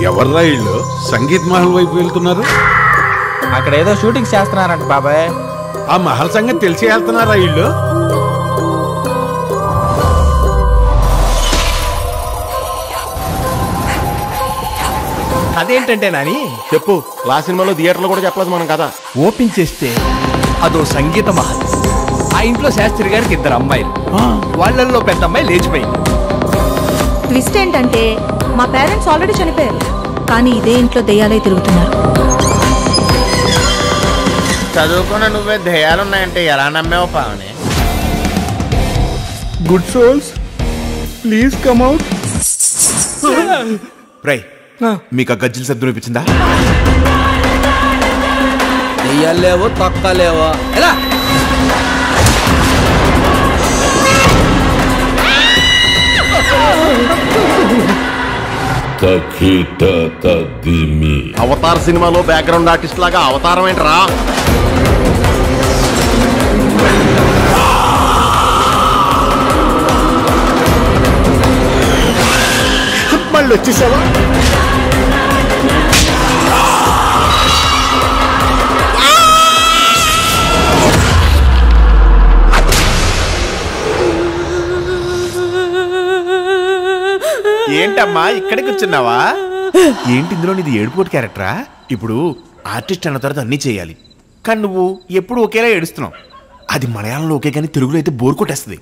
ఎవర్రా ఇళ్ళు సంగీత్ మహల్ వైపు వెళ్తున్నారు? అక్కడ ఏదో షూటింగ్ చేస్తున్నారంట బాబాయ్. ఆ మహల్ సంగతి తెలిసి వెళ్తున్నారా ఇళ్ళు? అదేంటంటే నాని చెప్పు. క్లాస్ సినిమాలో థియేటర్లో కూడా చెప్పలేదు మనం కదా. ఓపెన్ చేస్తే అదో సంగీత మహల్. ఆ ఇంట్లో శాస్త్రి గారికి 2 అమ్మాయిలు, వాళ్ళల్లో పెద్ద అమ్మాయి లేచిపోయింది. ట్విస్ట్ ఏంటంటే మా పేరెంట్స్ ఆల్రెడీ చనిపోయారు, కానీ ఇదే ఇంట్లో దెయ్యాలై తిరుగుతున్నారు. చదువుకున్న నువ్వే దెయ్యాలున్నాయంటే ఎలా నమ్మేవో Pavani? Good souls please come out. రై, మీకు ఆ గజ్జిల శబ్దం వినిపించిందా? దెయ్యాలేవో తొక్కలేవో ఎలా? అవతార్ సినిమాలో బ్యాక్గ్రౌండ్ ఆర్టిస్ట్ లాగా అవతారం ఏంట్రా? మళ్ళీ వచ్చేసావా? ఏంటమ్మా ఇక్కడే కూర్చున్నావా? ఏంటి ఇందులో నీది ఏడుపోటు క్యారెక్టరా? ఇప్పుడు ఆర్టిస్ట్ అన్న తర్వాత అన్నీ చేయాలి, కానీ నువ్వు ఎప్పుడు ఒకేలా ఏడుస్తున్నావు. అది మలయాళంలో ఓకే, కానీ తెలుగులో అయితే బోర్ కొట్టేస్తుంది.